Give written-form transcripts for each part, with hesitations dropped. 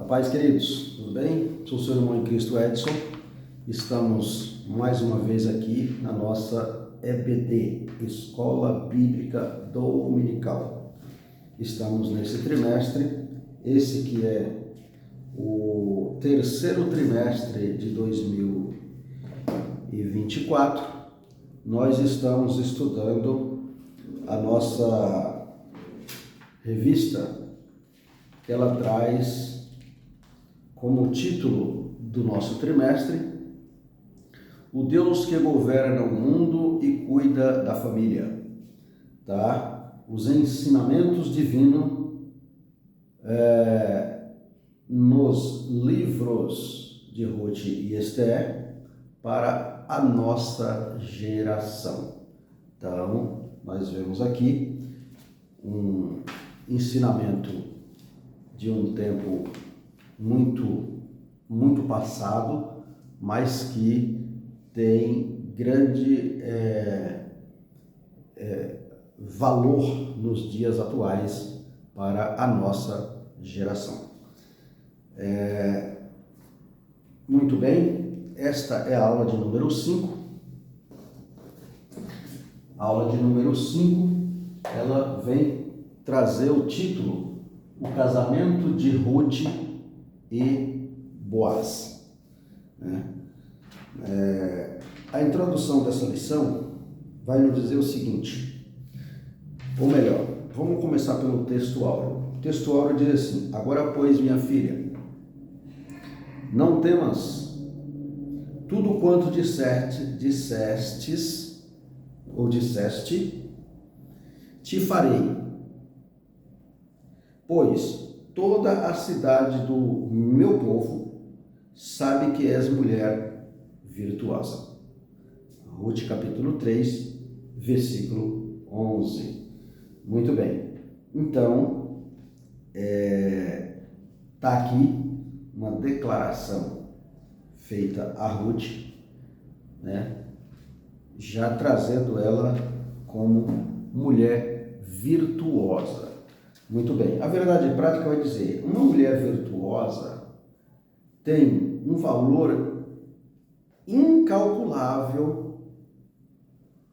A paz, queridos, tudo bem? Sou o seu irmão em Cristo, Edson. Estamos mais uma vez aqui na nossa EBD, Escola Bíblica Dominical. Estamos nesse trimestre, esse que é o terceiro trimestre de 2024. Nós estamos estudando a nossa revista, que ela traz como título do nosso trimestre: O Deus que governa o mundo e cuida da família, tá? Os ensinamentos divinos nos livros de Ruth e Esther para a nossa geração. Então, nós vemos aqui um ensinamento de um tempo muito passado, mas que tem grande valor nos dias atuais para a nossa geração. Muito bem, esta é a aula de número 5. A aula de número 5, ela vem trazer o título: O casamento de Ruth e Boaz. A introdução dessa lição vai nos dizer o seguinte, ou melhor, vamos começar pelo texto áureo. O texto áureo diz assim: Agora, pois, minha filha, não temas, tudo quanto disseste, te farei, pois toda a cidade do meu povo sabe que és mulher virtuosa. Ruth capítulo 3, versículo 11. Muito bem. Então, está aqui uma declaração feita a Ruth, já trazendo ela como mulher virtuosa. Muito bem. A verdade prática vai dizer: uma mulher virtuosa tem um valor incalculável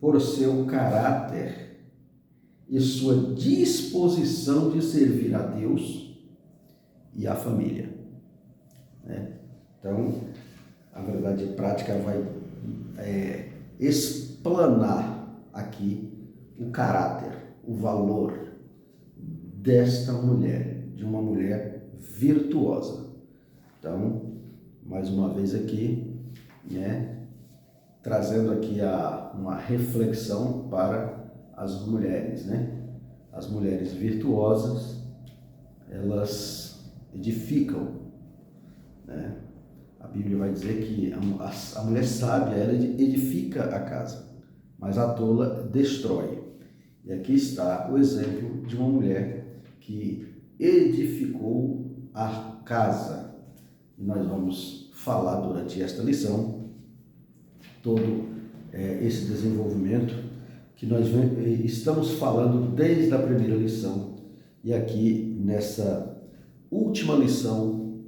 por seu caráter e sua disposição de servir a Deus e a família. Então, a verdade prática vai explanar aqui o caráter, o valor desta mulher, de uma mulher virtuosa. Então, mais uma vez aqui, trazendo aqui uma reflexão para as mulheres, As mulheres virtuosas, elas edificam, A Bíblia vai dizer que a mulher sábia, ela edifica a casa, mas a tola destrói. E aqui está o exemplo de uma mulher que edificou a casa. E nós vamos falar durante esta lição todo esse desenvolvimento que nós estamos falando desde a primeira lição, e aqui nessa última lição,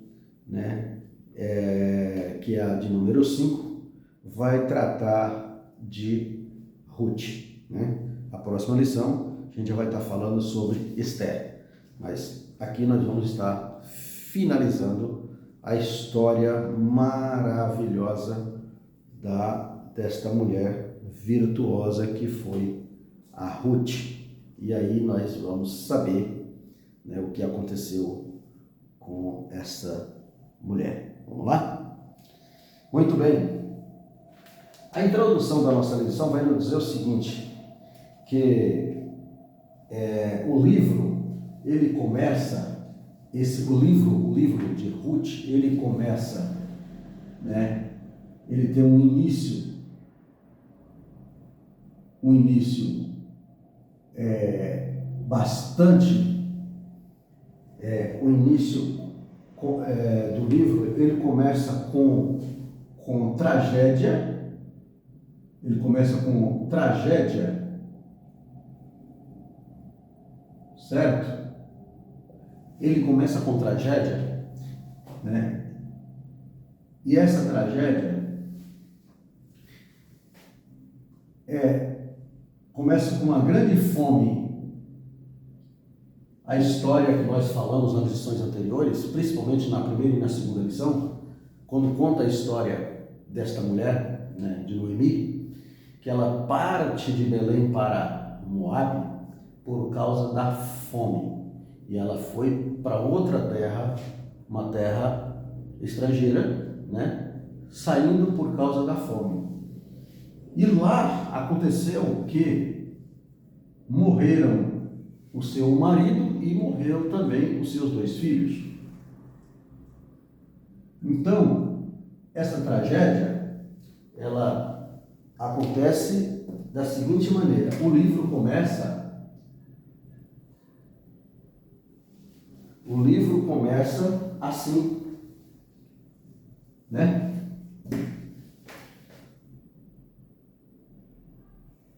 que é a de número 5, vai tratar de Ruth. A próxima lição a gente já vai estar falando sobre Esther, mas aqui nós vamos estar finalizando a história maravilhosa desta mulher virtuosa que foi a Ruth. E aí nós vamos saber o que aconteceu com essa mulher. Vamos lá? Muito bem. A introdução da nossa lição vai nos dizer o seguinte, que o livro, ele começa, o livro de Ruth, ele começa, ele tem um início bastante, o início do livro, ele começa com tragédia. Ele começa com tragédia, certo? Ele começa com tragédia né? E essa tragédia começa com uma grande fome. A história que nós falamos nas lições anteriores, principalmente na primeira e na segunda lição, quando conta a história desta mulher, né, de Noemi, que ela parte de Belém para Moabe por causa da fome. E ela foi para outra terra, uma terra estrangeira, né, saindo por causa da fome. E lá aconteceu que morreram o seu marido e morreram também os seus 2 filhos. Então, essa tragédia, ela acontece da seguinte maneira. O livro começa assim, né?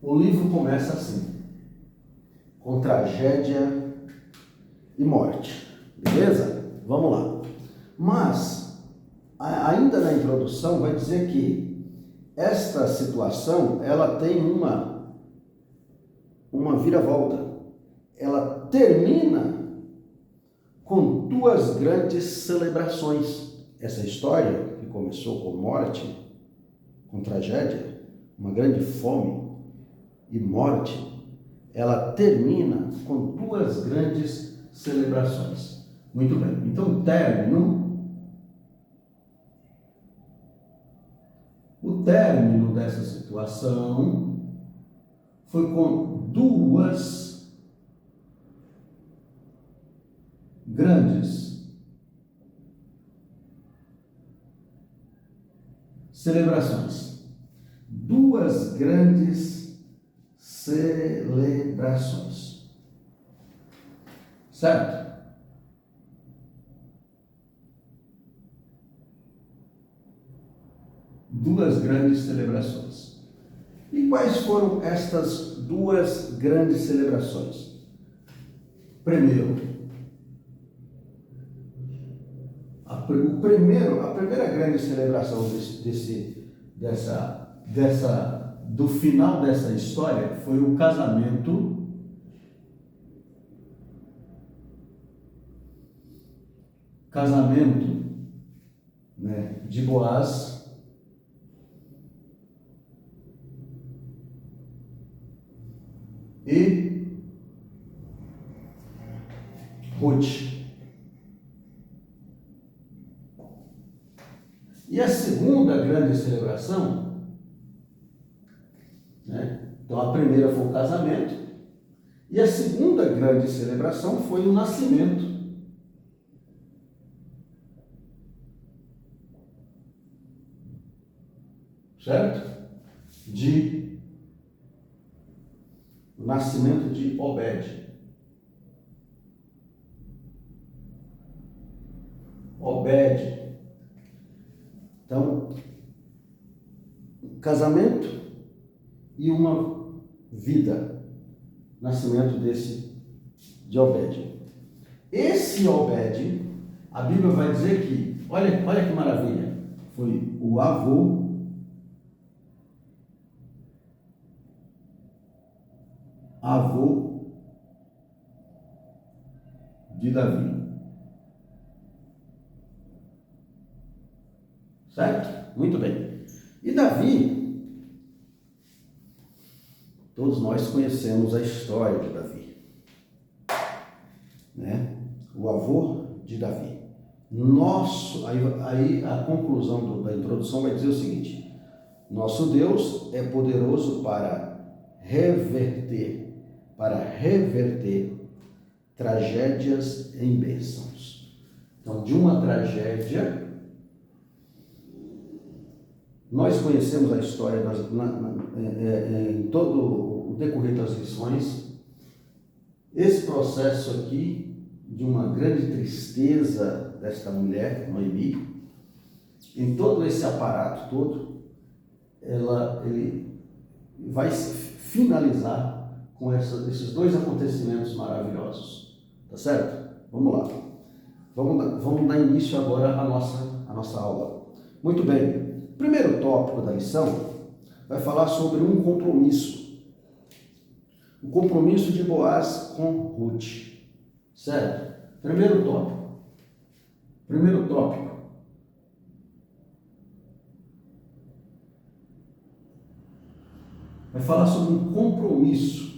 O livro começa assim, com tragédia e morte, beleza? Vamos lá. Mas, ainda na introdução, vai dizer que esta situação, ela tem uma viravolta. Ela termina com 2 grandes celebrações. Essa história, que começou com morte, com tragédia, uma grande fome e morte, ela termina com 2 grandes celebrações. Muito bem. Então, o término dessa situação foi com 2 grandes celebrações. 2 grandes celebrações. Certo? Duas grandes celebrações. E quais foram estas 2 grandes celebrações? Primeiro, a primeira grande celebração do final dessa história foi o casamento né, de Boaz e Ruth. E a segunda grande celebração, né? Então a primeira foi o casamento e a segunda grande celebração foi o nascimento certo? O nascimento de Obed. Então, casamento e uma vida. Nascimento de Obed. Esse Obed, a Bíblia vai dizer que, olha que maravilha, foi o avô de Davi. Certo? Muito bem. E Davi, todos nós conhecemos a história de Davi, né? O avô de Davi. Aí a conclusão da introdução vai dizer o seguinte: nosso Deus é poderoso para reverter tragédias em bênçãos. Então, de uma tragédia, nós conhecemos a história em todo o decorrer das lições. Esse processo aqui, de uma grande tristeza desta mulher, Noemi, em todo esse aparato todo, ele vai finalizar com esses 2 acontecimentos maravilhosos. Tá certo? Vamos lá. Vamos dar início agora à nossa aula. Muito bem. O primeiro tópico da lição vai falar sobre um compromisso. O compromisso de Boaz com Ruth. Certo? Primeiro tópico. Vai falar sobre um compromisso.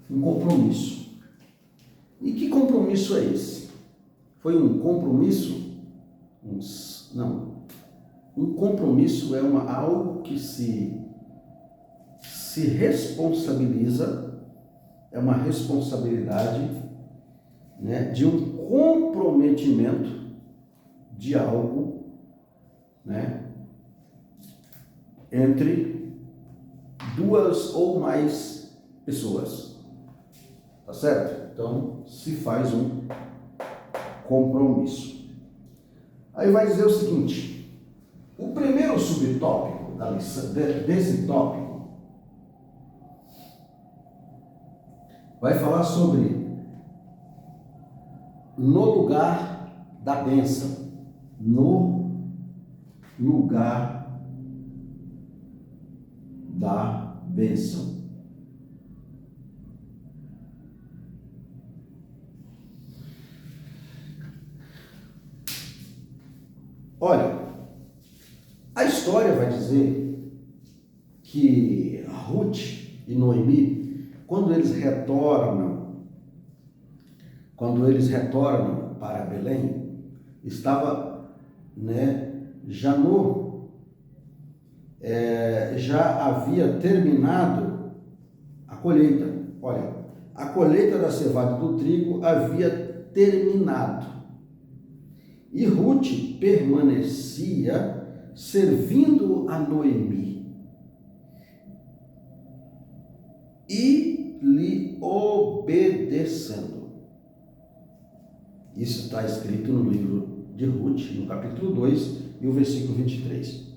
Um compromisso. E que compromisso é esse? Foi um compromisso? Não. Um compromisso é algo que se responsabiliza, é uma responsabilidade, né, de um comprometimento de algo, né, entre duas ou mais pessoas. Tá certo? Então, se faz um compromisso. Aí vai dizer o seguinte: o primeiro subtópico desse tópico vai falar sobre no lugar da bênção. No lugar da bênção. Olha, a história vai dizer que Ruth e Noemi, quando eles retornam para Belém, estava, né, já havia terminado a colheita. Olha, a colheita da cevada e do trigo havia terminado. E Ruth permanecia servindo a Noemi e lhe obedecendo. Isso está escrito no livro de Ruth, no capítulo 2 e o versículo 23.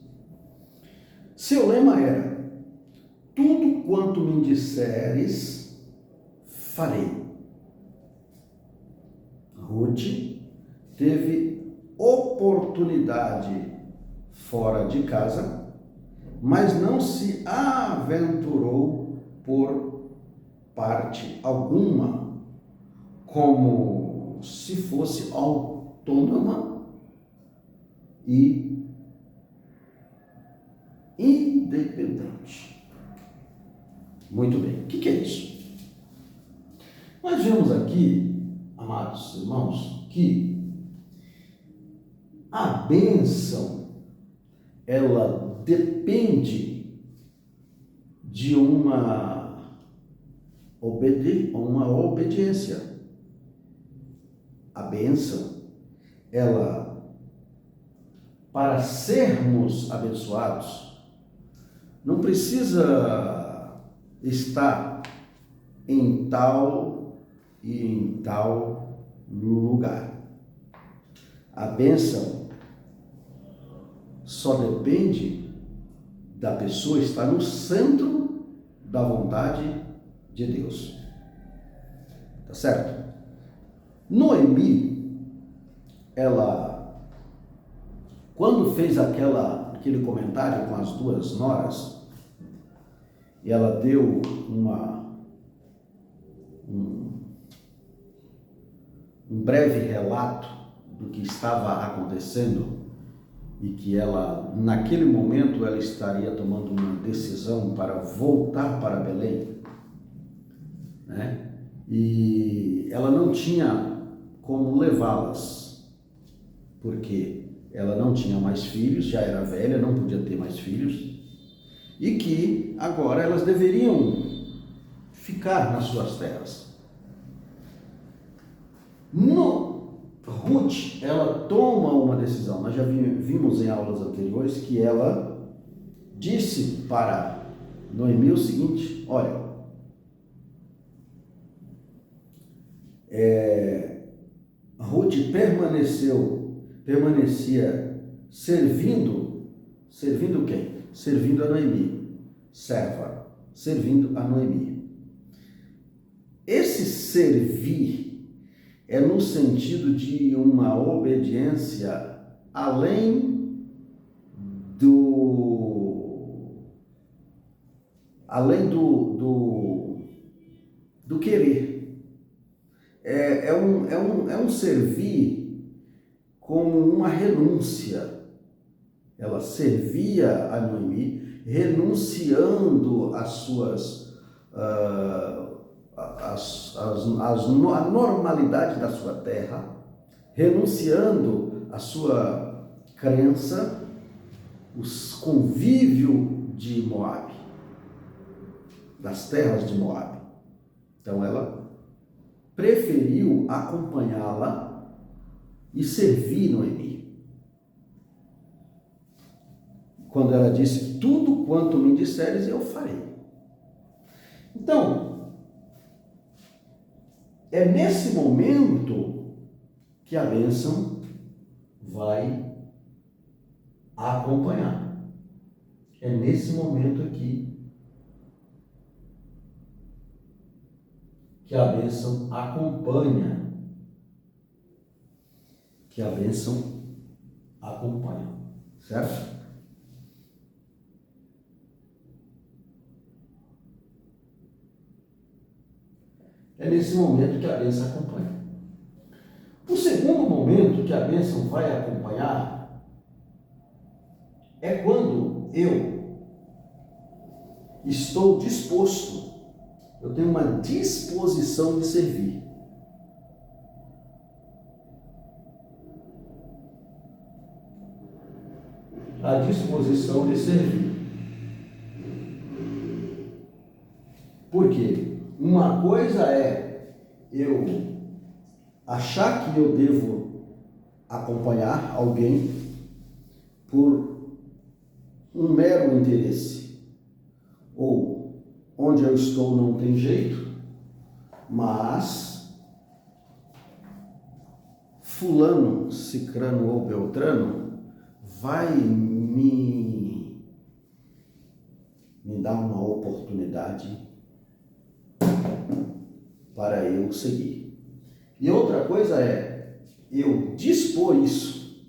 Seu lema era: tudo quanto me disseres, farei. Ruth teve oportunidade fora de casa, mas não se aventurou por parte alguma, como se fosse autônoma e independente. Muito bem, o que é isso? Nós vemos aqui, amados irmãos, que a bênção, ela depende de uma obediência. A bênção, ela, para sermos abençoados, não precisa estar em tal e em tal lugar. A bênção só depende da pessoa estar no centro da vontade de Deus. Tá certo? Noemi, ela, quando fez aquele comentário com as duas noras, e ela deu um breve relato do que estava acontecendo e que ela, naquele momento, ela estaria tomando uma decisão para voltar para Belém, né? E ela não tinha como levá-las, porque ela não tinha mais filhos, já era velha, não podia ter mais filhos, e que agora elas deveriam ficar nas suas terras. Ruth, ela toma uma decisão. Nós já vimos em aulas anteriores que ela disse para Noemi o seguinte: olha, Ruth permanecia servindo quem? Servindo a Noemi. serva, servindo a Noemi. Esse servir é no sentido de uma obediência além do querer. É um servir como uma renúncia. Ela servia a Noemi, renunciando às suas a normalidade da sua terra, renunciando à sua crença, o convívio de Moabe, das terras de Moabe. Então ela preferiu acompanhá-la e servir Noemi. Quando ela disse, tudo quanto me disseres eu farei. Então, é nesse momento que a bênção vai acompanhar. É nesse momento aqui que a bênção acompanha. Que a bênção acompanha. Certo? É nesse momento que a bênção acompanha. O segundo momento que a bênção vai acompanhar é quando eu estou disposto, eu tenho uma disposição de servir. A disposição de servir. Por quê? Uma coisa é eu achar que eu devo acompanhar alguém por um mero interesse, ou onde eu estou não tem jeito, mas fulano, cicrano ou beltrano vai me dar uma oportunidade para eu seguir. E outra coisa é eu dispor isso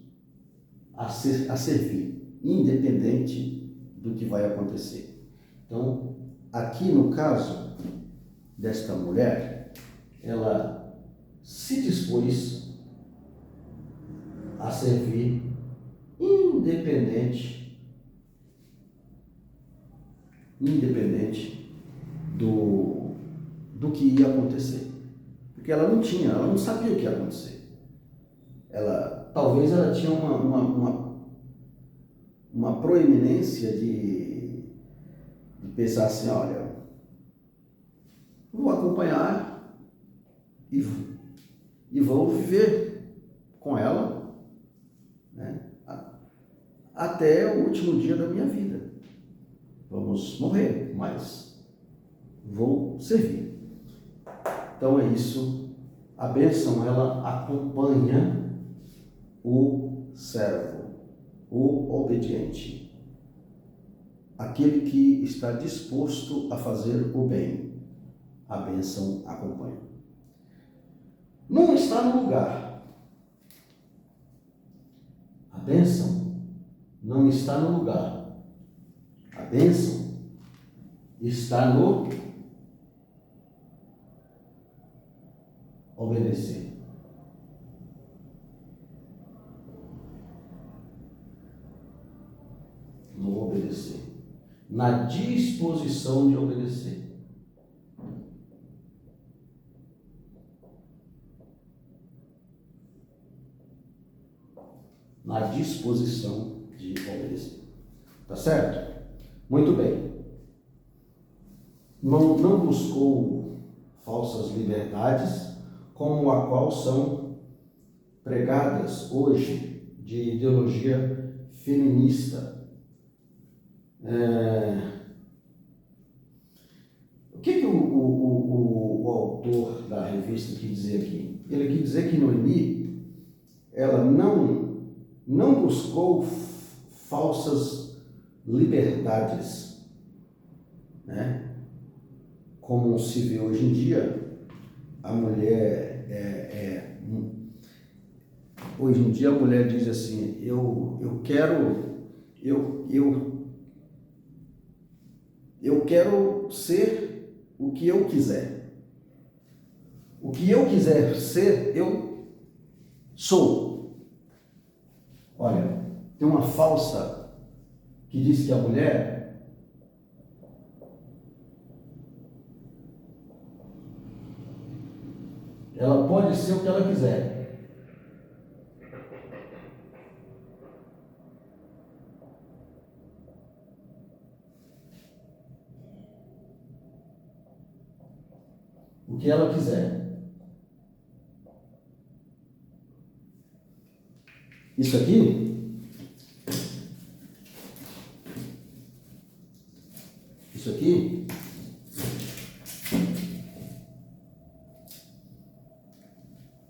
a servir, independente do que vai acontecer. Então, aqui no caso desta mulher, ela se dispôs a servir independente do que ia acontecer. Porque ela não sabia o que ia acontecer. Talvez ela tinha uma proeminência de pensar assim, olha, vou acompanhar e vou viver com ela, né, até o último dia da minha vida. Vamos morrer, mas vou servir. Então é isso, a bênção ela acompanha o servo, o obediente, aquele que está disposto a fazer o bem. A bênção acompanha. Não está no lugar. A bênção não está no lugar. A bênção está no obedecer. No obedecer. Na disposição de obedecer. Na disposição de obedecer. Tá certo? Muito bem. Não buscou falsas liberdades, como a qual são pregadas hoje de ideologia feminista. O que o autor da revista quis dizer aqui? Ele quis dizer que Noemi, ela não buscou falsas liberdades, né? Como se vê hoje em dia, a mulher hoje em dia a mulher diz assim, eu quero ser o que eu quiser. O que eu quiser ser, eu sou. Olha, tem uma falsa que diz que a mulher ela pode ser o que ela quiser. O que ela quiser. Isso aqui, isso aqui,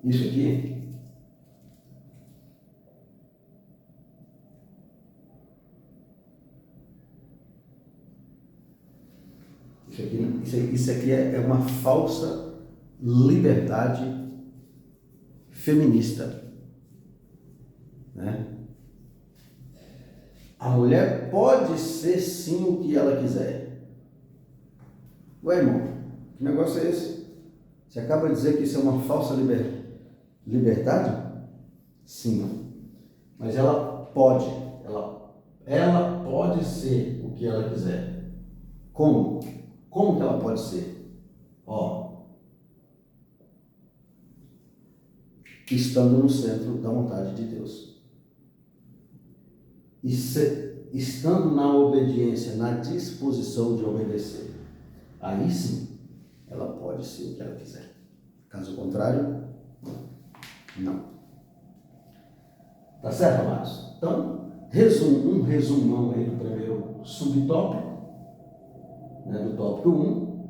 isso aqui, isso aqui é uma falsa liberdade feminista, né? A mulher pode ser sim o que ela quiser. Ué, irmão, que negócio é esse? Você acaba de dizer que isso é uma falsa liberdade? Sim, mas ela pode ser o que ela quiser. Como? Como que ela pode ser? Estando no centro da vontade de Deus. E estando na obediência, na disposição de obedecer. Aí sim, ela pode ser o que ela quiser. Caso contrário, não. Tá certo, amados? Então, um resumão aí do primeiro subtópico, né, do tópico 1,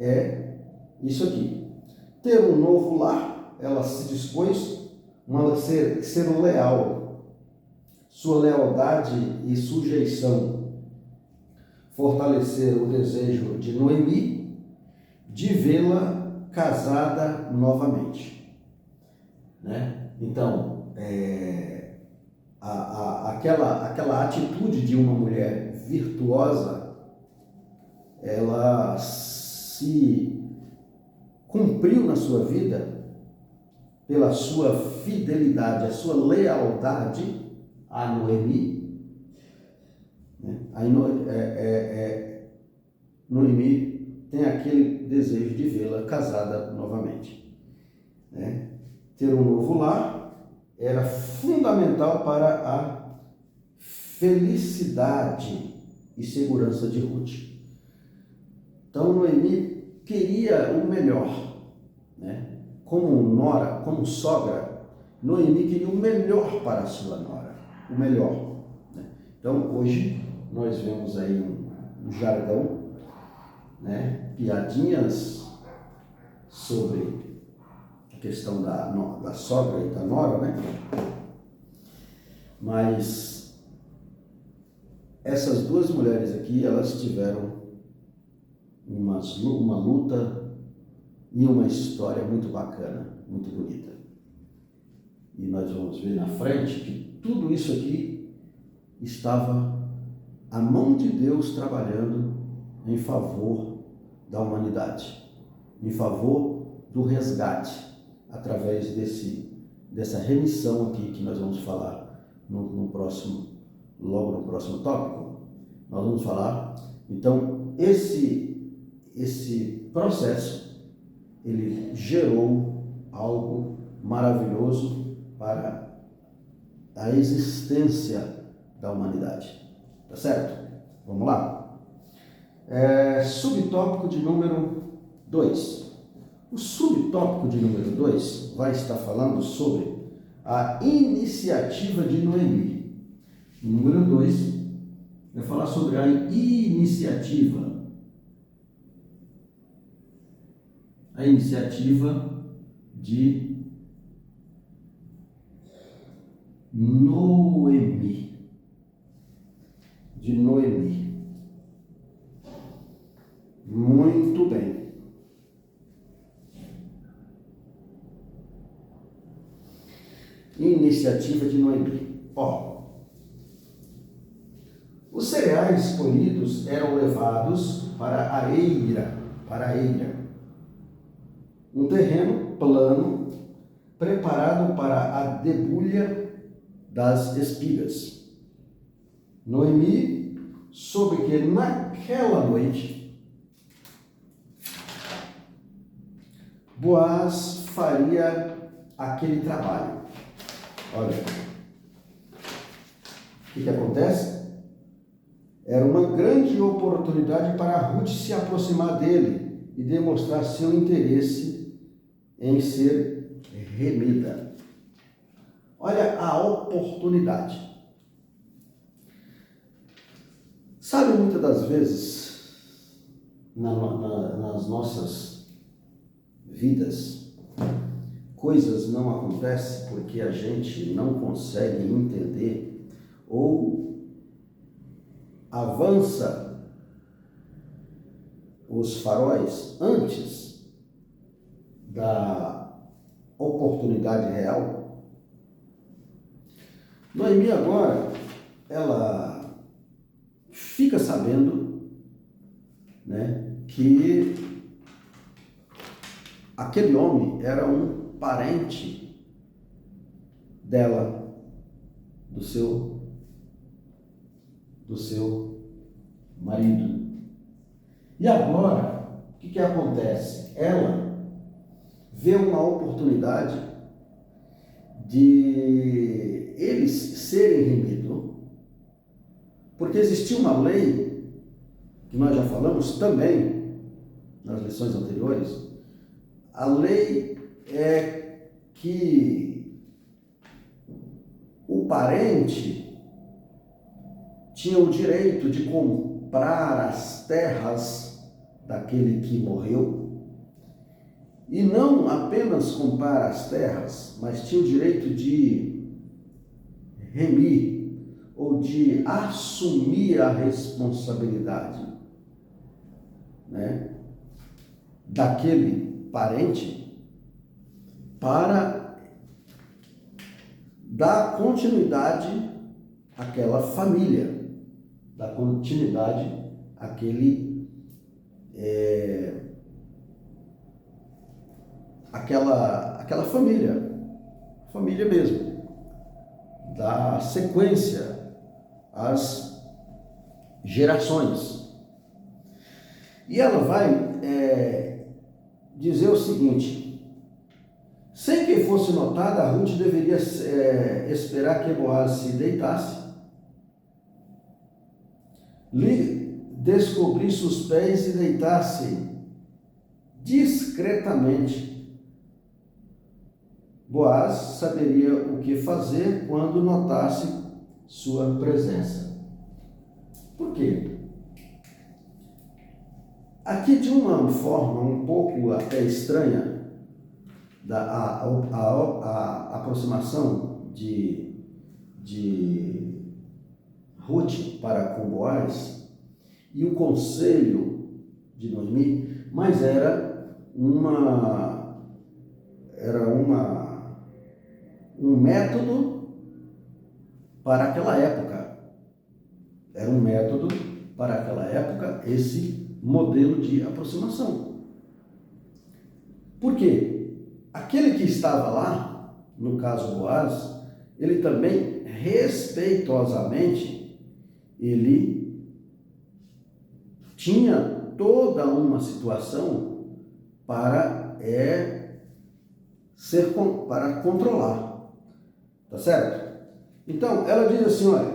é isso aqui. Ter um novo lar, ela se dispôs a ser leal, sua lealdade e sujeição, fortalecer o desejo de Noemi de vê-la casada novamente, né? Então, aquela atitude de uma mulher virtuosa, ela se cumpriu na sua vida pela sua fidelidade, a sua lealdade a Noemi, né? Aí Noemi tem aquele desejo de vê-la casada novamente, né? Ter um novo lar era fundamental para a felicidade e segurança de Ruth. Então Noemi queria o melhor, né? Como nora, como sogra, Noemi queria o melhor para a sua nora, o melhor, né? Então hoje nós vemos aí um jargão, né? Piadinhas sobre a questão da sogra e da nora, né? Mas essas duas mulheres aqui, elas tiveram uma luta e uma história muito bacana, muito bonita. E nós vamos ver na frente que tudo isso aqui estava a mão de Deus trabalhando em favor da humanidade, em favor do resgate, através dessa remissão aqui que nós vamos falar logo no próximo tópico. Nós vamos falar, então, esse processo, ele gerou algo maravilhoso para a existência da humanidade. Tá certo? Vamos lá? Subtópico de número 2. O subtópico de número 2 vai estar falando sobre a iniciativa de Noemi. O número 2 vai falar sobre a iniciativa. A iniciativa de Noemi. Muito bem. Iniciativa de Noemi. Os cereais colhidos eram levados para a eira, um terreno plano preparado para a debulha das espigas. Noemi soube que naquela noite Boaz faria aquele trabalho. Olha, o que acontece? Era uma grande oportunidade para Ruth se aproximar dele e demonstrar seu interesse em ser remida. Olha a oportunidade. Sabe, muitas das vezes, nas nossas vidas, coisas não acontecem porque a gente não consegue entender ou avança os faróis antes da oportunidade real. Noemi agora, ela fica sabendo, né, que aquele homem era um parente dela, do seu marido. E agora, o que acontece? Ela vê uma oportunidade de eles serem remidos, porque existia uma lei, que nós já falamos também nas lições anteriores. A lei é que o parente tinha o direito de comprar as terras daquele que morreu, e não apenas comprar as terras, mas tinha o direito de remir ou de assumir a responsabilidade, né, daquele parente para dar continuidade àquela família, dar continuidade àquela família mesmo, dar sequência às gerações. E ela vai dizer o seguinte: sem que fosse notada, a Ruth deveria esperar que Boaz se deitasse, lhe descobrisse os pés e deitasse discretamente. Boaz saberia o que fazer quando notasse sua presença. Por quê? Aqui, de uma forma um pouco até estranha, a aproximação de Ruth para com Boaz e o conselho de Noemi, mas era um método para aquela época. Era um método para aquela época esse modelo de aproximação. Por quê? Aquele que estava lá, no caso Boaz, ele também respeitosamente, ele tinha toda uma situação para controlar, tá certo? Então, ela diz assim, olha,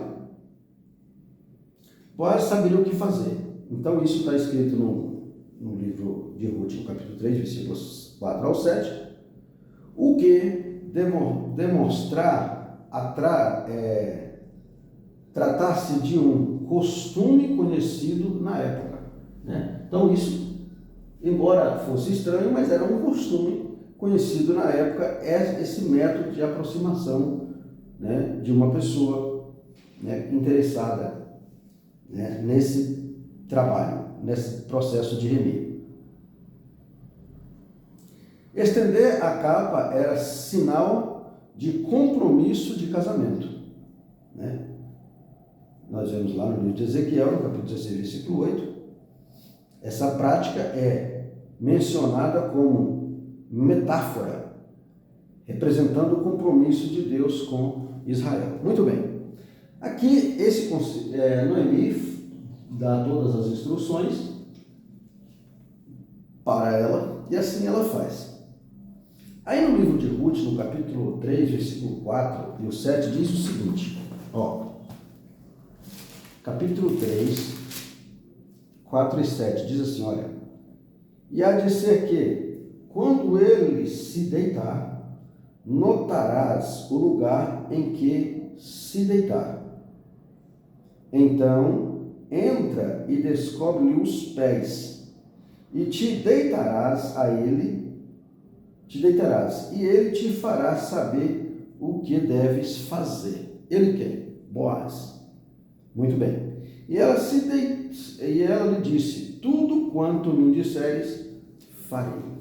Boaz saberia o que fazer. Então, isso está escrito no livro de Ruth, no capítulo 3, versículos 4 ao 7, o que tratar-se de um costume conhecido na época, né? Então, isso, embora fosse estranho, mas era um costume conhecido na época, esse método de aproximação, né, de uma pessoa, né, interessada, né, nesse trabalho, nesse processo de remir. Estender a capa era sinal de compromisso de casamento, né? Nós vemos lá no livro de Ezequiel, no capítulo 16, versículo 8, essa prática é mencionada como metáfora, representando o compromisso de Deus com Israel. Muito bem. Aqui, Noemi dá todas as instruções para ela, e assim ela faz. Aí no livro de Ruth, no capítulo 3, versículo 4 e o 7, diz o seguinte, capítulo 3, 4 e 7, diz assim, olha, e há de ser que, quando ele se deitar, notarás o lugar em que se deitar. Então, entra e descobre-lhe os pés, e te deitarás, e ele te fará saber o que deves fazer. Ele quem? Boaz. Muito bem. E ela lhe disse, tudo quanto me disseres, farei.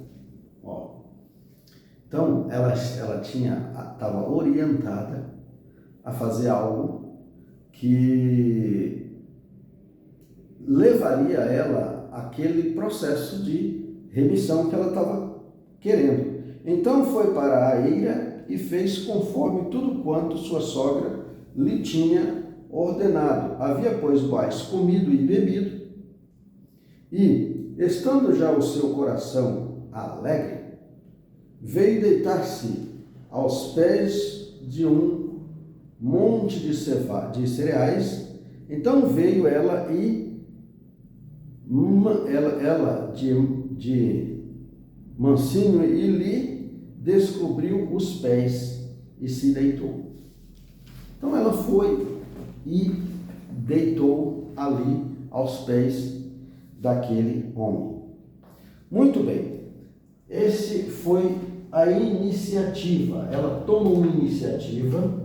Então, ela estava orientada a fazer algo que levaria ela àquele processo de remissão que ela estava querendo. Então foi para a eira e fez conforme tudo quanto sua sogra lhe tinha ordenado. Havia, pois, Boaz comido e bebido, e, estando já o seu coração alegre, veio deitar-se aos pés de um monte de cereais. Então veio ela de mansinho e lhe descobriu os pés e se deitou. Então ela foi e deitou ali aos pés daquele homem. Muito bem, esse foi a iniciativa. Ela toma uma iniciativa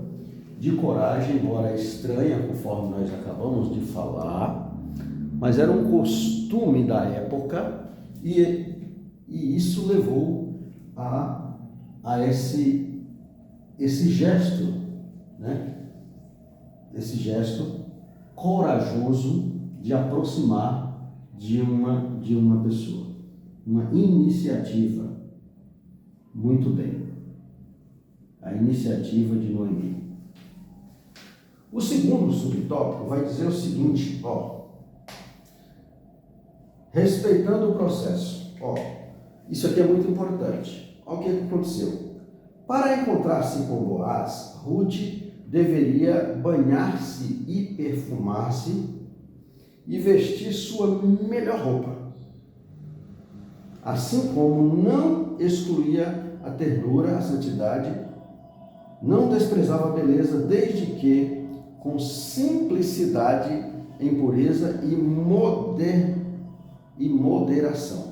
de coragem, embora estranha, conforme nós acabamos de falar, mas era um costume da época e isso levou a esse gesto, né? Esse gesto corajoso de aproximar de uma pessoa, uma iniciativa. Muito bem, a iniciativa de Noemi. O segundo subtópico vai dizer o seguinte, respeitando o processo. Isso aqui é muito importante. Olha o que aconteceu. Para encontrar-se com Boaz, Ruth deveria banhar-se e perfumar-se e vestir sua melhor roupa. Assim como não excluía a ternura, a santidade, não desprezava a beleza, desde que com simplicidade, em pureza e moderação.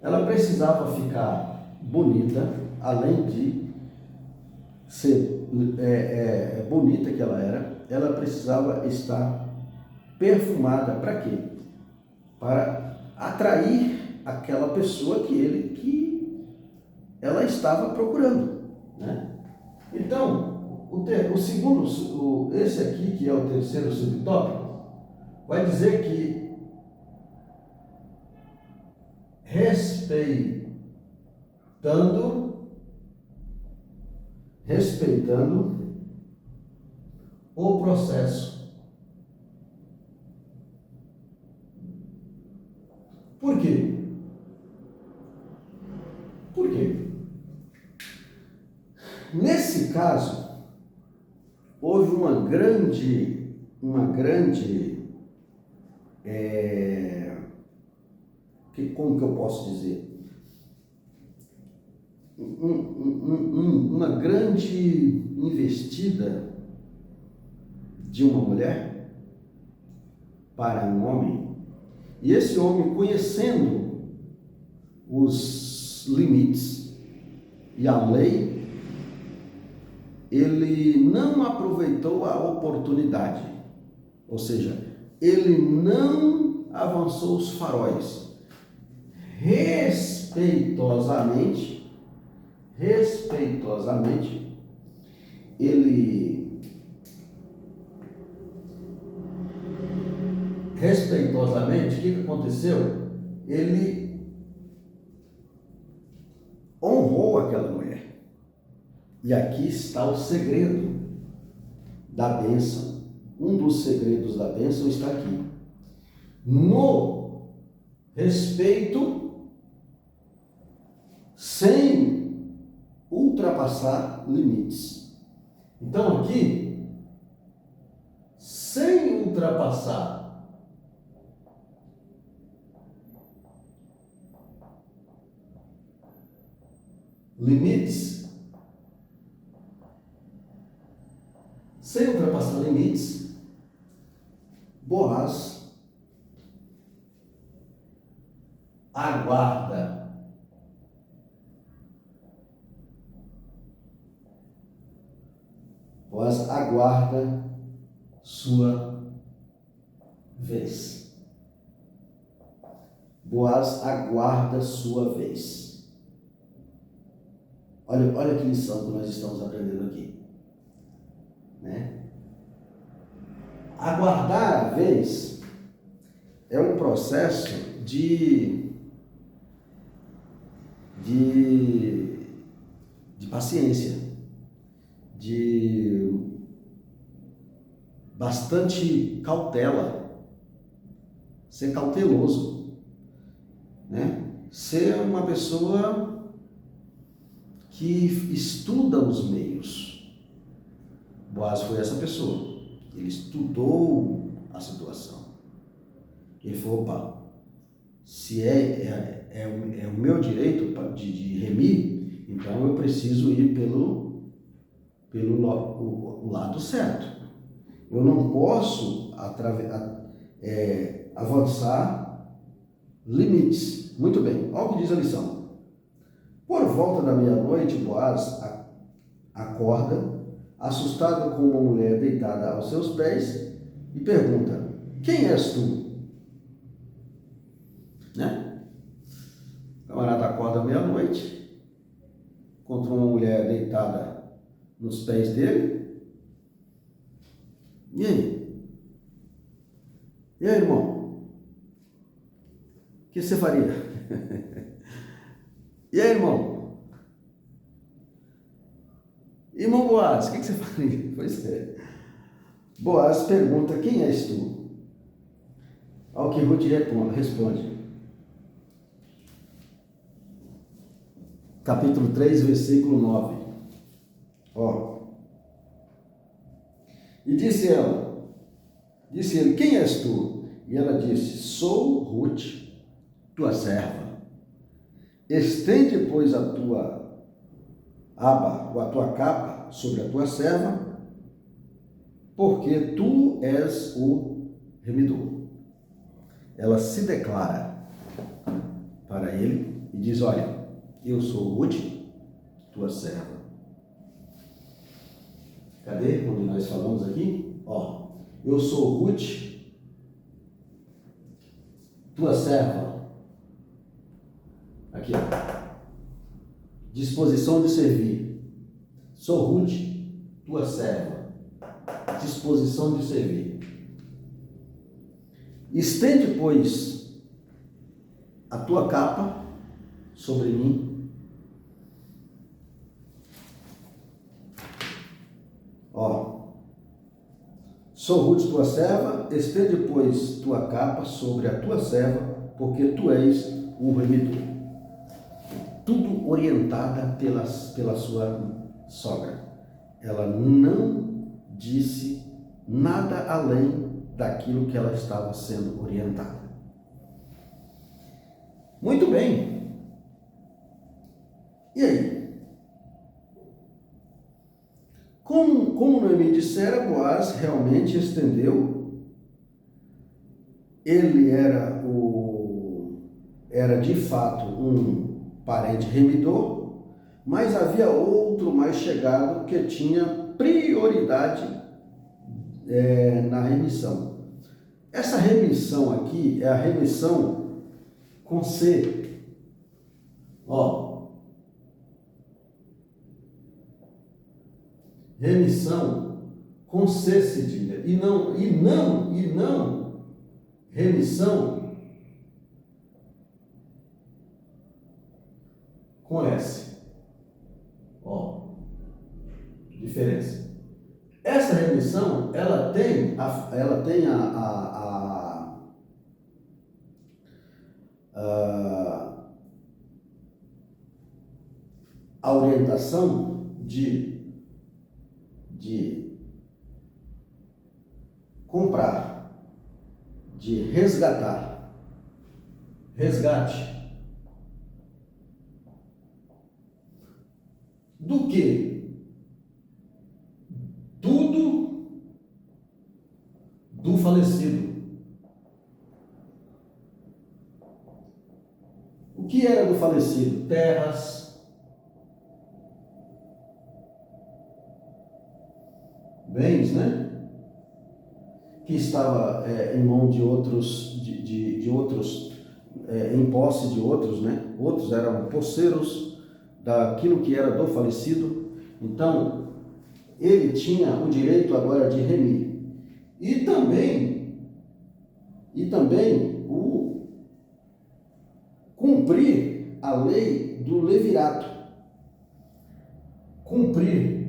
Ela precisava ficar bonita, além de ser bonita que ela precisava estar perfumada. Para quê? Para atrair aquela pessoa que ela estava procurando, né? Então, esse aqui, que é o terceiro subtópico, vai dizer que respeitando o processo. Por quê? Por quê? Nesse caso, houve como que eu posso dizer? Uma grande investida de uma mulher para um homem, e esse homem, conhecendo os limites e a lei, ele não aproveitou a oportunidade, ou seja, ele não avançou os faróis, respeitosamente, ele respeitosamente, o que aconteceu? Ele honrou aquela mulher. E aqui está o segredo da bênção. Um dos segredos da bênção está aqui. No respeito, sem ultrapassar limites. Então aqui, sem ultrapassar limites, Boaz aguarda sua vez. Boaz aguarda sua vez. Olha que lição que nós estamos aprendendo aqui, né? Aguardar a vez é um processo de paciência, de bastante cautela, ser cauteloso, né? Ser uma pessoa que estuda os meios. Boaz foi essa pessoa. Ele estudou a situação. Ele falou: opa, se é o meu direito de remir, então eu preciso ir pelo lado certo. Eu não posso avançar limites. Muito bem, olha o que diz a lição. Por volta da meia-noite, Boaz acorda, assustado com uma mulher deitada aos seus pés, e pergunta: quem és tu? Né? O camarada acorda à meia-noite, encontra uma mulher deitada nos pés dele. E aí? E aí, irmão? O que você faria? E aí, irmão? Irmão Boaz, o que você faria? Pois é. Boaz pergunta: quem és tu? Ao que Ruth responde. Capítulo 3, versículo 9. E disse ele: quem és tu? E ela disse: sou Ruth, tua serva. Estende, pois, a tua aba ou a tua capa sobre a tua serva, porque tu és o remidor. Ela se declara para ele e diz: olha, eu sou Ruth, tua serva. Cadê onde nós falamos aqui? Eu sou Ruth, tua serva. Aqui, disposição de servir. Sou Ruth, tua serva. Disposição de servir. Estende, pois, a tua capa sobre mim. Sou Ruth, tua serva. Estende, pois, tua capa sobre a tua serva, porque tu és o remidor. Tudo orientada pela sua sogra. Ela não disse nada além daquilo que ela estava sendo orientada. Muito bem. E aí? Como Noemi dissera, Boaz realmente estendeu. Ele era de fato um parente remidor, mas havia outro mais chegado que tinha prioridade na remissão. Essa remissão aqui é a remissão com C, Ó, remissão com C cedilha e não remissão com S. Ó, diferença. Essa remissão, ela tem a orientação de comprar, de resgatar, resgate. Do que? Tudo do falecido. O que era do falecido? Terras, bens, né? Que estava em mão de outros, de outros, em posse de outros, né? Outros eram posseiros daquilo que era do falecido. Então, ele tinha o direito agora de remir. E também o cumprir a lei do levirato. Cumprir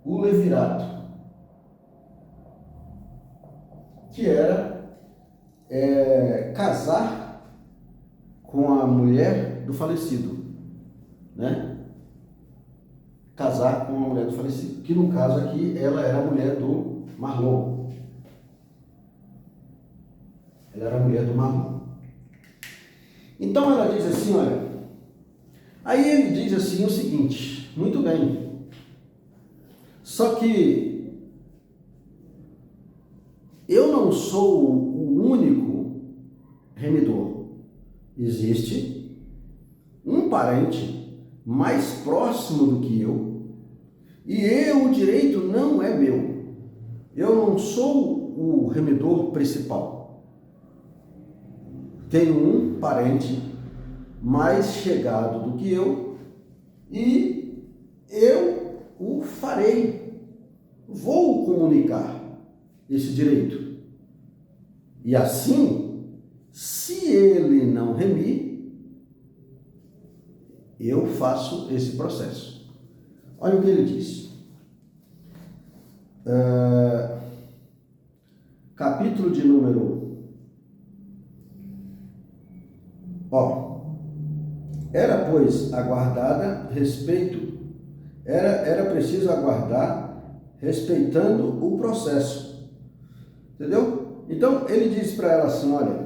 o levirato, que era casar com a mulher do falecido, né? Casar com a mulher do falecido, que no caso aqui ela era a mulher do Marlon. Ela era a mulher do Marlon. Então ela diz assim, olha, aí ele diz assim o seguinte, muito bem, só que eu não sou o único remidor. Existe um parente mais próximo do que eu, e o direito não é meu. Eu não sou o remidor principal. Tenho um parente mais chegado do que eu, e eu o farei. Vou comunicar esse direito. E assim, se ele não remir, eu faço esse processo. Olha o que ele diz. Capítulo de número... Era, pois, aguardada respeito, era preciso aguardar respeitando o processo. Entendeu? Então, ele diz para ela assim, olha,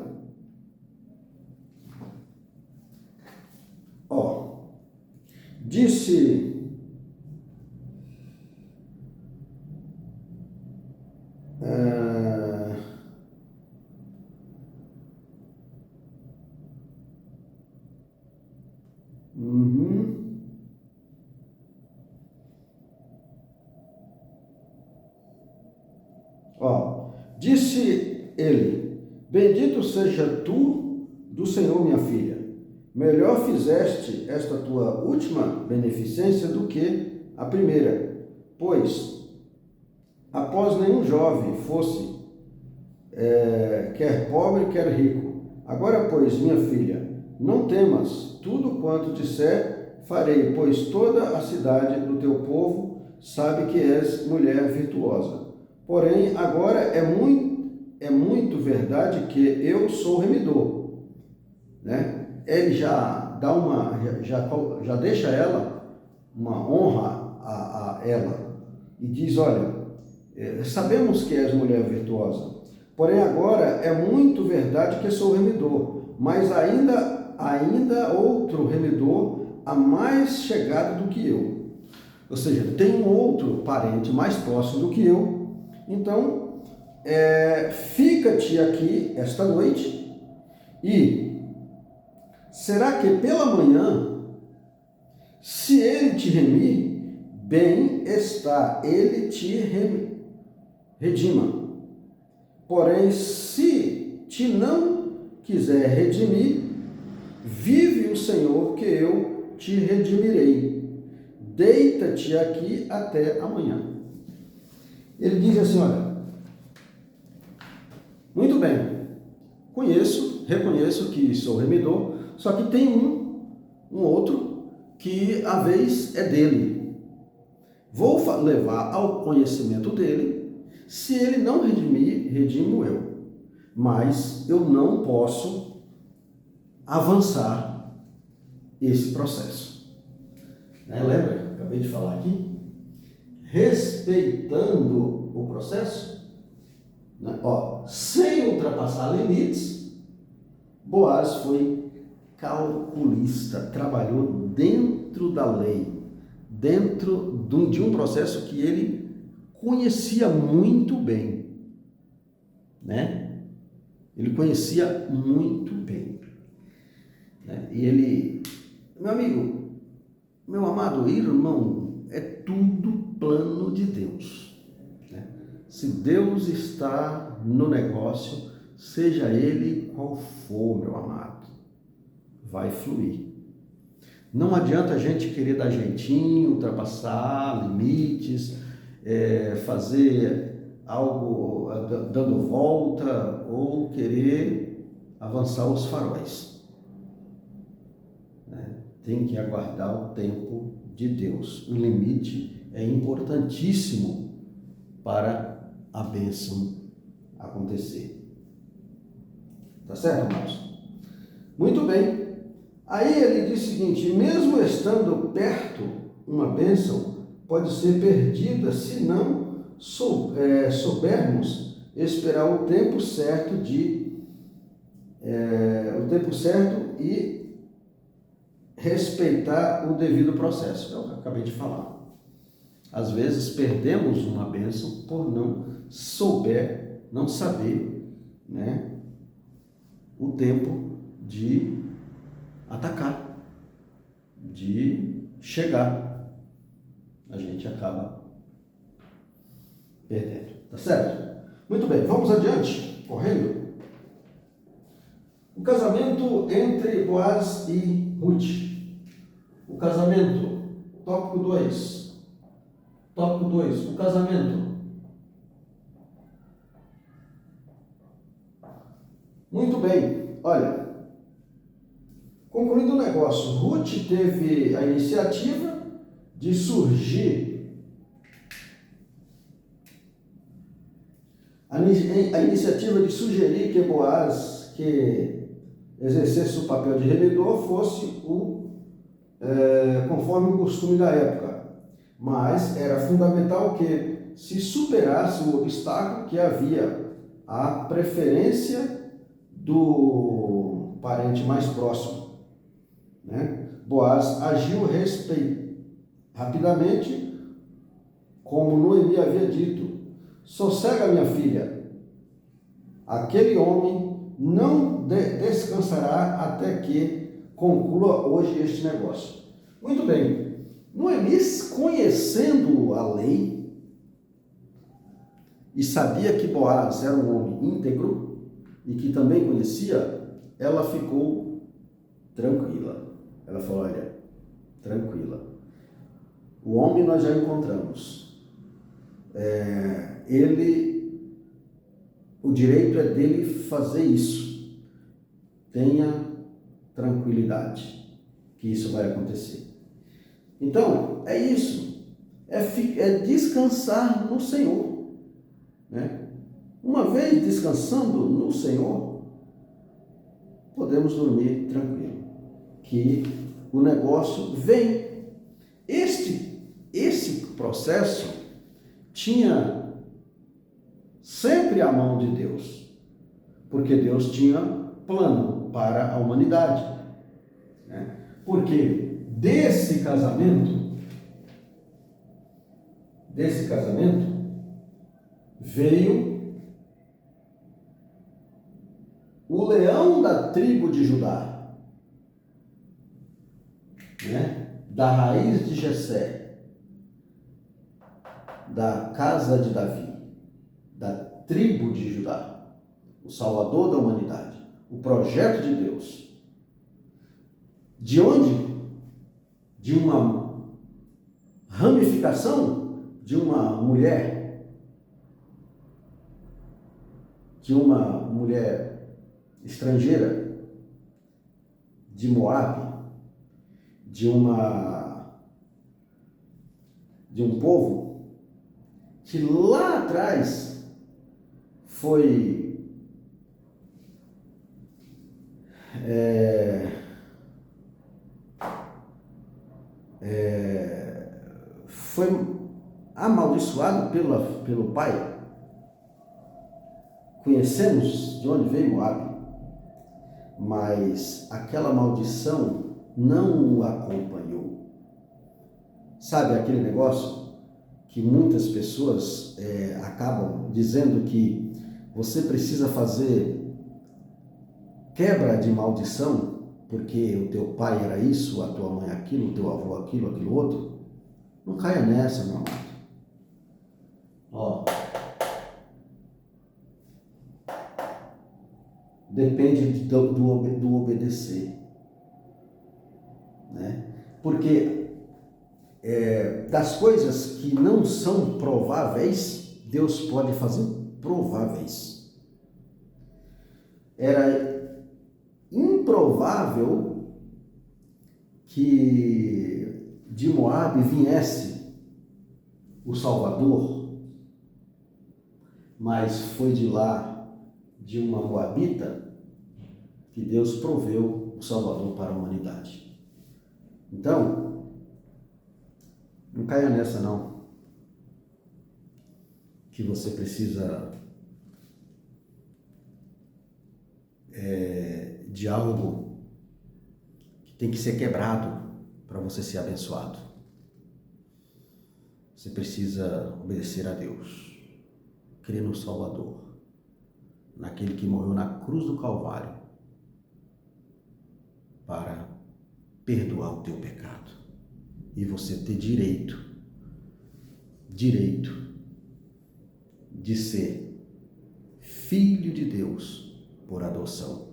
disse... Disse ele, bendito seja tu do Senhor, minha filha. Melhor fizeste esta tua última beneficência do que a primeira, pois, após nenhum jovem fosse, quer pobre, quer rico. Agora, pois, minha filha, não temas, tudo quanto disser farei, pois toda a cidade do teu povo sabe que és mulher virtuosa. Porém, agora é muito verdade que eu sou remidor, né? Ele já dá já deixa ela uma honra a ela e diz, olha, sabemos que és mulher virtuosa, porém agora é muito verdade que sou remidor, mas ainda outro remidor a mais chegado do que eu. Ou seja, tem um outro parente mais próximo do que eu. Então, fica-te aqui esta noite, e será que pela manhã, se ele te remir, bem está, ele te redima. Porém, se te não quiser redimir, vive o Senhor que eu te redimirei. Deita-te aqui até amanhã. Ele diz assim, olha, muito bem, reconheço que sou remidor, só que tem um outro que a vez é dele. Vou levar ao conhecimento dele. Se ele não redimir, redimo eu. Mas eu não posso avançar esse processo. Lembra? Acabei de falar aqui. Respeitando o processo, sem ultrapassar limites, Boaz foi calculista, trabalhou dentro da lei, dentro de um processo que ele conhecia muito bem, Ele conhecia muito bem, E ele, meu amigo, meu amado irmão, é tudo plano de Deus, Se Deus está no negócio, seja ele qual for, meu amado, vai fluir. Não adianta a gente querer dar jeitinho, ultrapassar limites, fazer algo dando volta ou querer avançar os faróis. Tem que aguardar o tempo de Deus. O limite é importantíssimo para a bênção acontecer. Tá certo, irmãos? Muito bem. Aí ele diz o seguinte, mesmo estando perto, uma bênção pode ser perdida se não soubermos esperar o tempo certo e respeitar o devido processo. É o que eu acabei de falar. Às vezes perdemos uma bênção por não saber, o tempo de atacar, de chegar. A gente acaba perdendo. Tá certo? Muito bem, vamos adiante, correndo. O casamento entre Boaz e Ruth. O casamento, tópico 2. Tópico 2, o casamento. Muito bem, olha, concluindo o negócio, Ruth teve a iniciativa de sugerir que Boaz, que exercesse o papel de remidor, fosse conforme o costume da época. Mas era fundamental que se superasse o obstáculo que havia a preferência do parente mais próximo, Boaz agiu rapidamente, como Noemi havia dito, sossega minha filha, aquele homem não descansará até que conclua hoje este negócio. Muito bem, Noemi, conhecendo a lei e sabia que Boaz era um homem íntegro e que também conhecia, ela ficou tranquila. Ela falou, olha, tranquila. O homem nós já encontramos. O direito é dele fazer isso. Tenha tranquilidade, que isso vai acontecer. Então, é isso. É descansar no Senhor. Uma vez descansando no Senhor, podemos dormir tranquilo, que o negócio vem. Esse processo tinha sempre a mão de Deus, porque Deus tinha plano para a humanidade, porque desse casamento veio o leão da tribo de Judá, da raiz de Jessé, da casa de Davi, da tribo de Judá. o Salvador da humanidade, o projeto de Deus. De onde? De uma ramificação de uma mulher, estrangeira, de Moabe, de um povo que lá atrás foi amaldiçoado pelo pai. Conhecemos de onde veio Moabe, mas aquela maldição não o acompanhou. Sabe aquele negócio que muitas pessoas acabam dizendo que você precisa fazer quebra de maldição, porque o teu pai era isso, a tua mãe aquilo, o teu avô aquilo, aquilo outro? Não caia nessa, meu amado. Ó, depende do obedecer, né? Porque das coisas que não são prováveis, Deus pode fazer prováveis. Era improvável que de Moabe viesse o Salvador, mas foi de lá, de uma moabita, que Deus proveu o Salvador para a humanidade. Então, não caia nessa não, que você precisa de algo que tem que ser quebrado para você ser abençoado. Você precisa obedecer a Deus, crer no Salvador, naquele que morreu na cruz do Calvário para perdoar o teu pecado e você ter direito de ser filho de Deus por adoção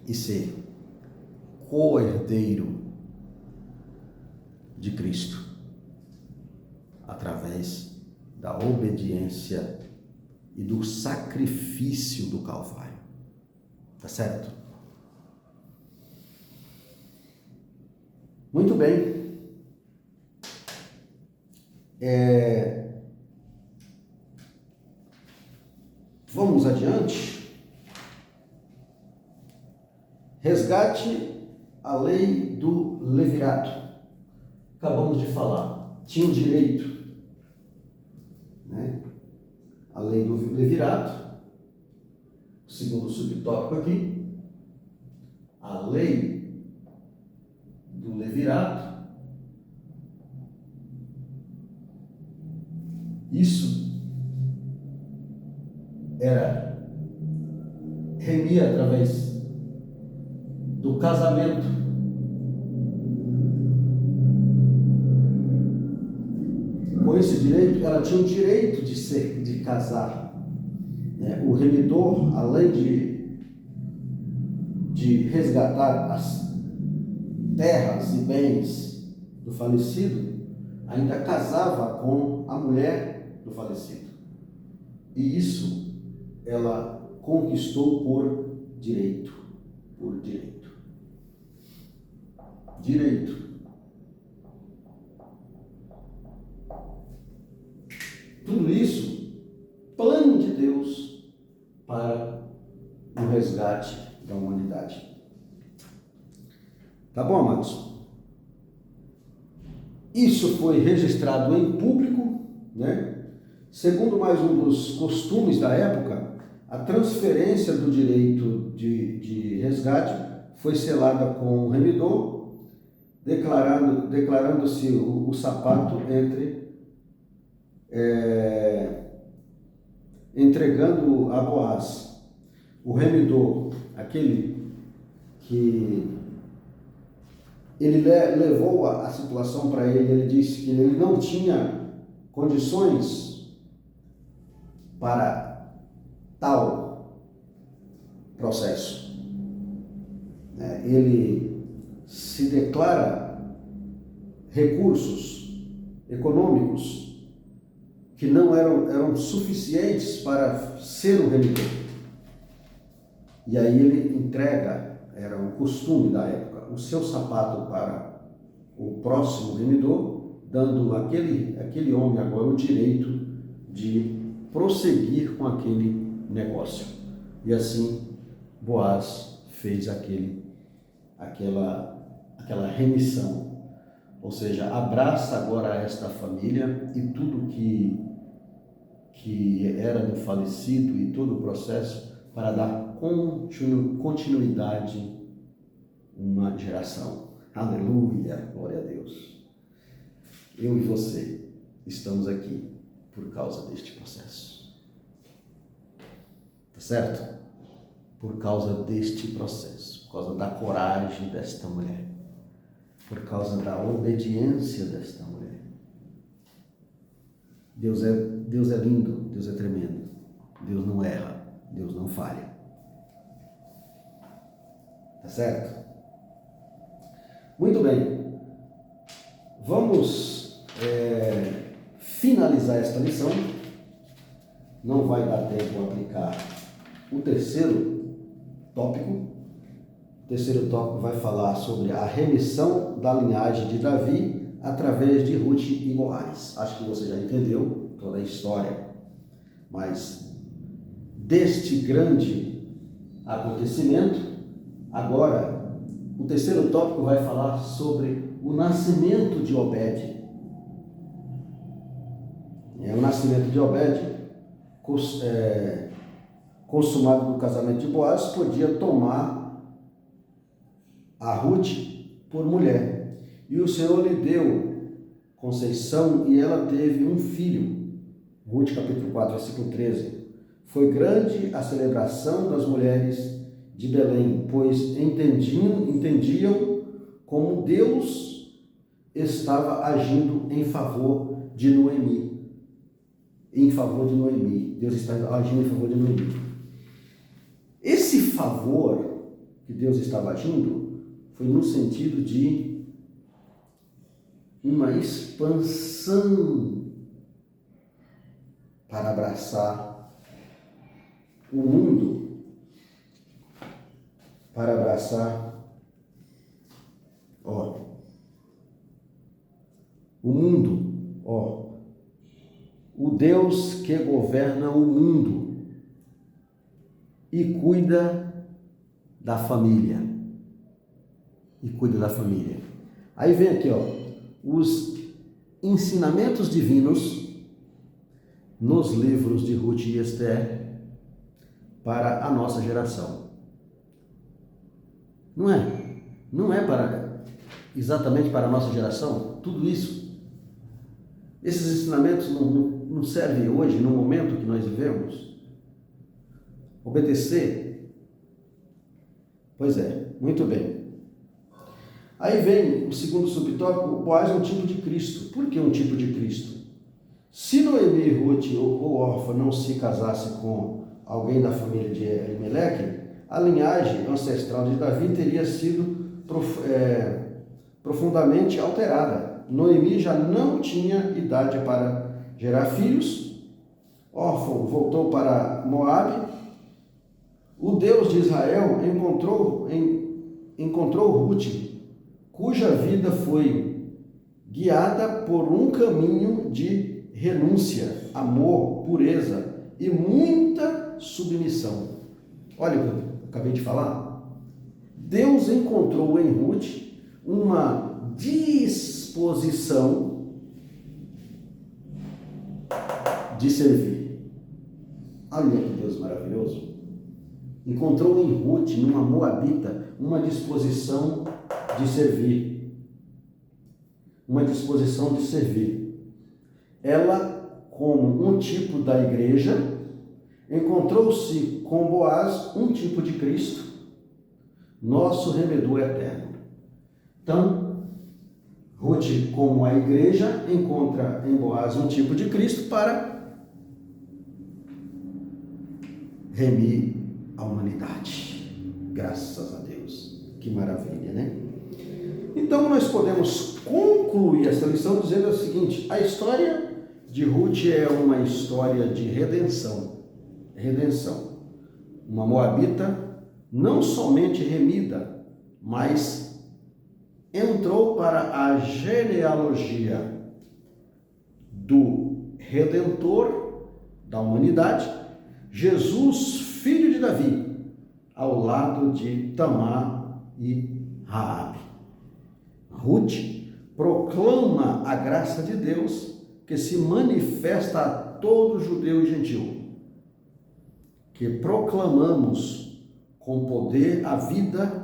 e ser co-herdeiro de Cristo através da obediência e do sacrifício do Calvário. Tá certo? Muito bem. Vamos adiante. Resgate a lei do levirato. Acabamos de falar. Tinha um direito, né? A lei do levirato. Segundo subtópico aqui. A lei do levirato. Isso remia através do casamento. Com esse direito, ela tinha o direito de casar. O remidor, além de resgatar as terras e bens do falecido, ainda casava com a mulher do falecido. E isso ela conquistou por direito. Tudo isso, plano de Deus para o resgate da humanidade. Tá bom, amados? Isso foi registrado em público, né? Segundo mais um dos costumes da época, a transferência do direito de resgate foi selada com o remidor, declarando-se o sapato entregando a Boaz. O remidor, aquele que ele levou a situação para ele disse que ele não tinha condições para tal processo. Ele se declara recursos econômicos que não eram suficientes para ser o remidor. E aí ele entrega, era um costume da época, o seu sapato para o próximo remidor, dando aquele homem agora o direito de prosseguir com aquele negócio. E assim Boaz fez aquela remissão. Ou seja, abraça agora esta família e tudo que era do falecido e todo o processo para dar continuidade uma geração. Aleluia, glória a Deus. Eu e você estamos aqui por causa deste processo. Tá certo? Por causa deste processo, por causa da coragem desta mulher, por causa da obediência desta mulher. Deus é lindo, Deus é tremendo. Deus não erra, Deus não falha. Tá certo? Muito bem. Vamos finalizar esta lição. Não vai dar tempo de aplicar o terceiro tópico. O terceiro tópico vai falar sobre a remissão da linhagem de Davi através de Ruth e Boaz. Acho que você já entendeu toda a história, mas deste grande acontecimento, agora o terceiro tópico vai falar sobre o nascimento de Obed. O nascimento de Obed, consumado no casamento de Boaz, podia tomar a Ruth por mulher. E o Senhor lhe deu conceição e ela teve um filho. Ruth capítulo 4, versículo 13. Foi grande a celebração das mulheres de Belém, pois entendiam como Deus estava agindo em favor de Noemi. Deus está agindo em favor de Noemi. Esse favor que Deus estava agindo foi no sentido de uma expansão para abraçar o mundo, para abraçar o mundo, o Deus que governa o mundo e cuida da família. Aí vem aqui, os ensinamentos divinos nos livros de Ruth e Esther para a nossa geração. Não é exatamente para a nossa geração tudo isso? Esses ensinamentos não servem hoje, no momento que nós vivemos? Obedecer? Pois é, muito bem. Aí vem o segundo subtópico, Boaz é um tipo de Cristo. Por que um tipo de Cristo? Se Noemi e Ruth ou Orfa não se casasse com alguém da família de Elimeleque, a linhagem ancestral de Davi teria sido profundamente alterada. Noemi já não tinha idade para gerar filhos. Orfa voltou para Moabe. O Deus de Israel encontrou Ruth, cuja vida foi guiada por um caminho de renúncia, amor, pureza e muita submissão. Olha o que eu acabei de falar. Deus encontrou em Ruth uma disposição de servir. Olha que Deus maravilhoso. Encontrou em Ruth, numa moabita, uma disposição de servir. Ela, como um tipo da igreja, encontrou-se com Boaz, um tipo de Cristo, nosso remedor eterno. Então, Ruth, como a igreja, encontra em Boaz um tipo de Cristo para remir a humanidade. Graças a Deus. Que maravilha, né? Então nós podemos concluir essa lição dizendo o seguinte: a história de Ruth é uma história de redenção. Redenção. Uma moabita não somente remida, mas entrou para a genealogia do Redentor da humanidade, Jesus, filho de Davi, ao lado de Tamar e Raabe. Ruth proclama a graça de Deus que se manifesta a todo judeu e gentil, que proclamamos com poder a vida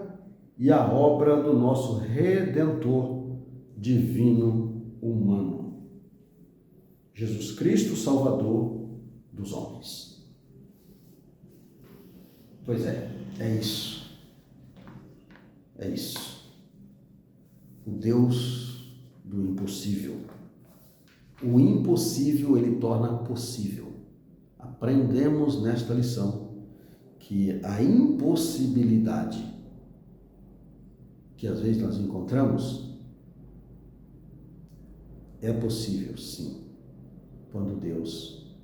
e a obra do nosso Redentor divino humano, Jesus Cristo, Salvador dos homens. Pois é isso. É isso. O Deus do impossível. O impossível ele torna possível. Aprendemos nesta lição que a impossibilidade que às vezes nós encontramos é possível, sim, quando Deus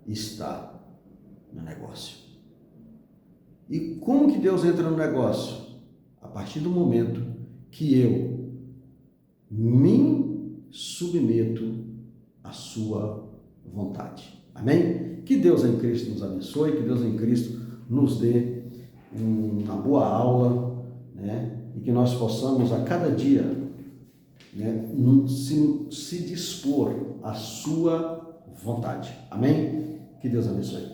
está no negócio. E como que Deus entra no negócio? A partir do momento que eu me submeto à sua vontade. Amém? Que Deus em Cristo nos abençoe, que Deus em Cristo nos dê uma boa aula, né? E que nós possamos a cada dia, né, se dispor à sua vontade. Amém? Que Deus abençoe.